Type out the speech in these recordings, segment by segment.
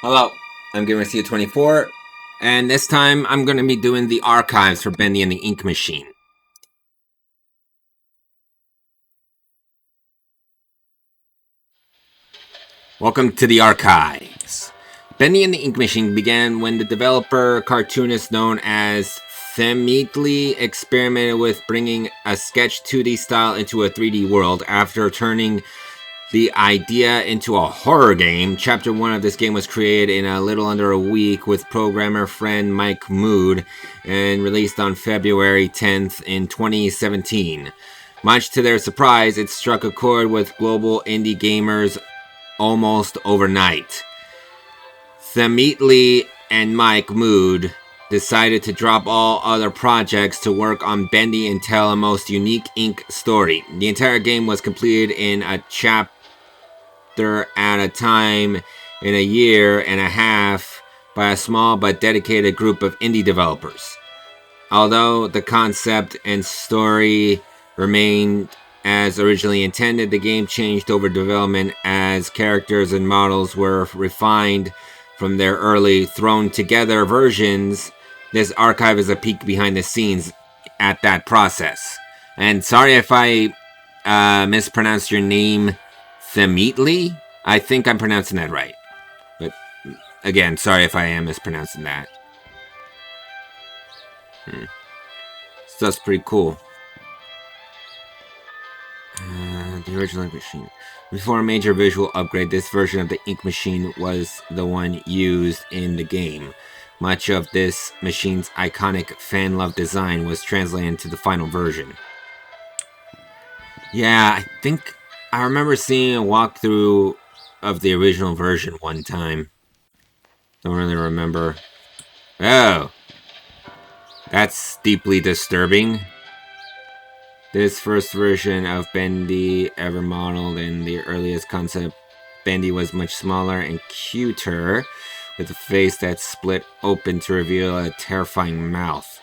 Hello, I'm GamerCU24, and this time I'm going to be doing the archives for Bendy and the Ink Machine. Welcome to the archives. Bendy and the Ink Machine began when the developer cartoonist known as Themetly experimented with bringing a sketch 2D style into a 3D world. After turning the idea into a horror game, Chapter 1 of this game was created in a little under a week with programmer friend Mike Mood and released on February 10th in 2017. Much to their surprise, it struck a chord with global indie gamers almost overnight. Themetly and Mike Mood decided to drop all other projects to work on Bendy and tell a most unique ink story. The entire game was completed in a chapter at a time in a year and a half by a small but dedicated group of indie developers. Although the concept and story remained as originally intended, the game changed over development as characters and models were refined from their early thrown together versions. This archive is a peek behind the scenes at that process. And sorry if I mispronounced your name, Themetly? I think I'm pronouncing that right. But again, sorry if I am mispronouncing that. So that's pretty cool. The original Ink Machine. Before a major visual upgrade, this version of the Ink Machine was the one used in the game. Much of this machine's iconic fan-loved design was translated into the final version. Yeah, I think I remember seeing a walkthrough of the original version one time. Don't really remember. Oh! That's deeply disturbing. This first version of Bendy ever modeled in the earliest concept, Bendy was much smaller and cuter, with a face that split open to reveal a terrifying mouth.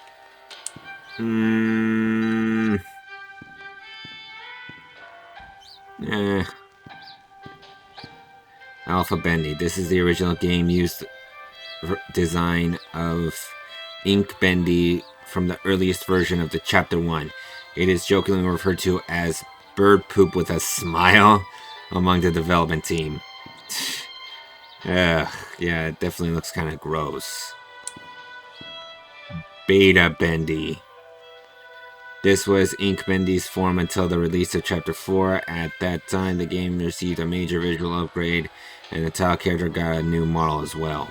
Alpha Bendy. This is the original game used design of Ink Bendy from the earliest version of the Chapter 1. It is jokingly referred to as bird poop with a smile among the development team. Yeah, it definitely looks kind of gross. Beta Bendy. This was Ink Bendy's form until the release of Chapter 4. At that time, the game received a major visual upgrade, and the tile character got a new model as well.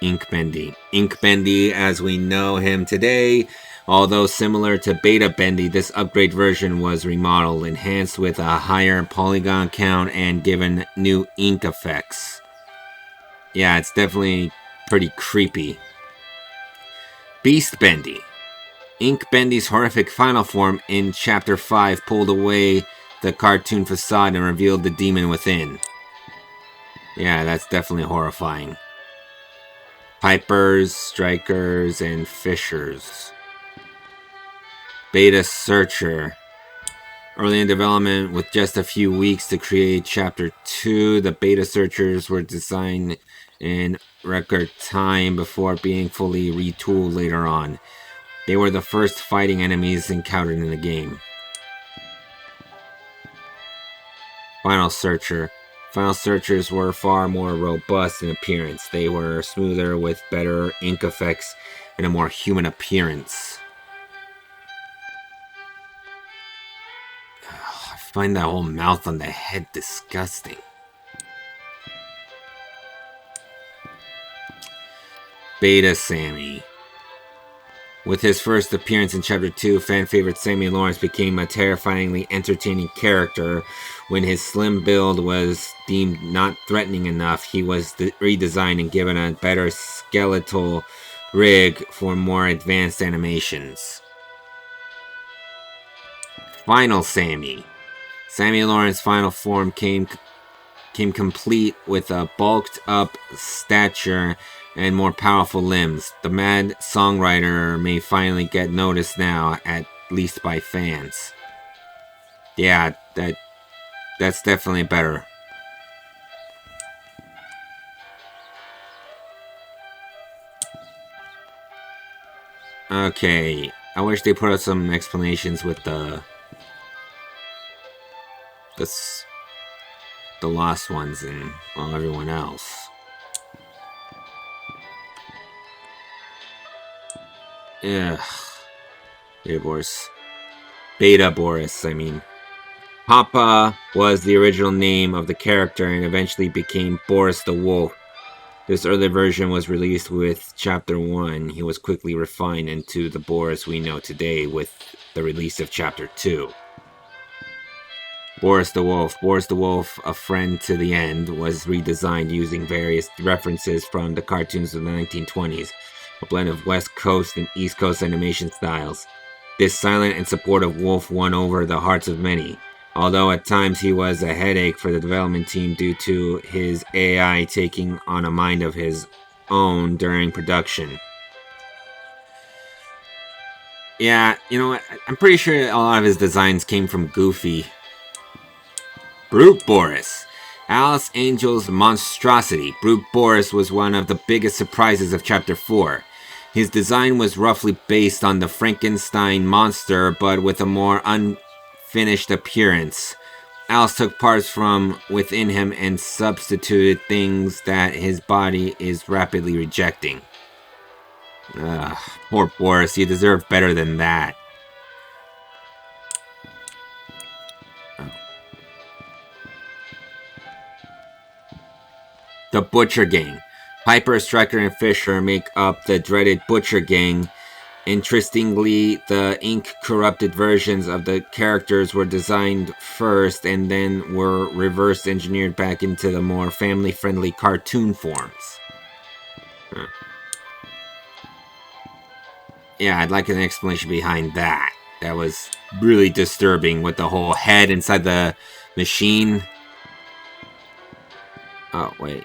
Ink Bendy. Ink Bendy, as we know him today, although similar to Beta Bendy, this upgrade version was remodeled, enhanced with a higher polygon count, and given new ink effects. Yeah, it's definitely pretty creepy. Beast Bendy. Ink Bendy's horrific final form in Chapter 5 pulled away the cartoon facade and revealed the demon within. Yeah, that's definitely horrifying. Pipers, Strikers, and Fishers. Beta Searcher. Early in development, with just a few weeks to create Chapter 2, the Beta Searchers were designed in record time before being fully retooled later on. They were the first fighting enemies encountered in the game. Final Searcher. Final Searchers were far more robust in appearance. They were smoother with better ink effects and a more human appearance. I find that whole mouth on the head disgusting. Beta Sammy. With his first appearance in Chapter 2, fan favorite Sammy Lawrence became a terrifyingly entertaining character. When his slim build was deemed not threatening enough, he was redesigned and given a better skeletal rig for more advanced animations. Final Sammy. Sammy Lawrence's final form came complete with a bulked up stature and more powerful limbs. The mad songwriter may finally get noticed now, at least by fans. Yeah, that That's definitely better. Okay. I wish they put out some explanations with this the lost ones and well, everyone else. Ugh. Beta Boris. Beta Boris, I mean. Papa was the original name of the character and eventually became Boris the Wolf. This early version was released with Chapter 1. He was quickly refined into the Boris we know today with the release of Chapter 2. Boris the Wolf. Boris the Wolf, A Friend to the End, was redesigned using various references from the cartoons of the 1920s, a blend of West Coast and East Coast animation styles. This silent and supportive wolf won over the hearts of many, although at times he was a headache for the development team due to his AI taking on a mind of his own during production. Yeah, you know what? I'm pretty sure a lot of his designs came from Goofy. Brute Boris. Alice Angel's monstrosity. Brute Boris was one of the biggest surprises of Chapter 4. His design was roughly based on the Frankenstein monster, but with a more unfinished appearance. Alice took parts from within him and substituted things that his body is rapidly rejecting. Poor Boris, you deserve better than that. The Butcher Gang. Piper, Striker, and Fisher make up the dreaded Butcher Gang. Interestingly, the ink-corrupted versions of the characters were designed first and then were reverse-engineered back into the more family-friendly cartoon forms. Yeah, I'd like an explanation behind that. That was really disturbing with the whole head inside the machine. Oh, wait.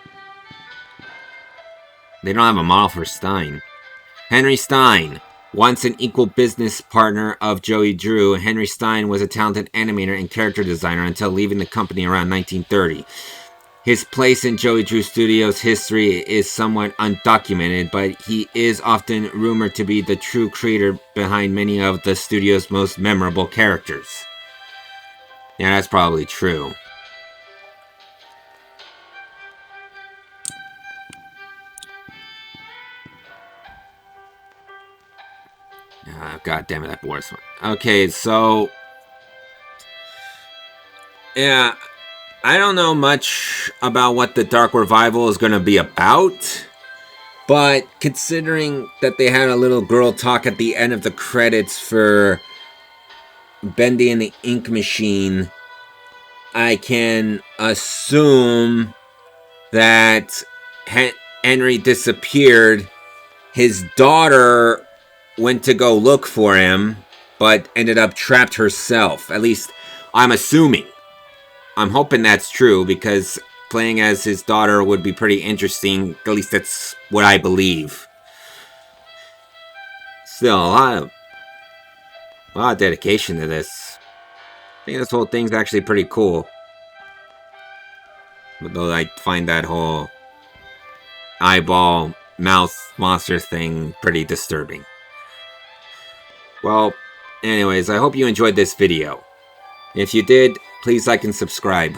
They don't have a model for Stein. Henry Stein. Once an equal business partner of Joey Drew, Henry Stein was a talented animator and character designer until leaving the company around 1930. His place in Joey Drew Studios' history is somewhat undocumented, but he is often rumored to be the true creator behind many of the studio's most memorable characters. Yeah, that's probably true. God damn it, that Boris one. Okay, so... Yeah, I don't know much about what the Dark Revival is going to be about, but considering that they had a little girl talk at the end of the credits for Bendy and the Ink Machine, I can assume that Henry disappeared. His daughter went to go look for him, but ended up trapped herself. At least, I'm assuming. I'm hoping that's true, because playing as his daughter would be pretty interesting. At least that's what I believe. Still, a lot of dedication to this. I think this whole thing's actually pretty cool. Although I find that whole eyeball mouth monster thing pretty disturbing. Well, anyways, I hope you enjoyed this video. If you did, please like and subscribe.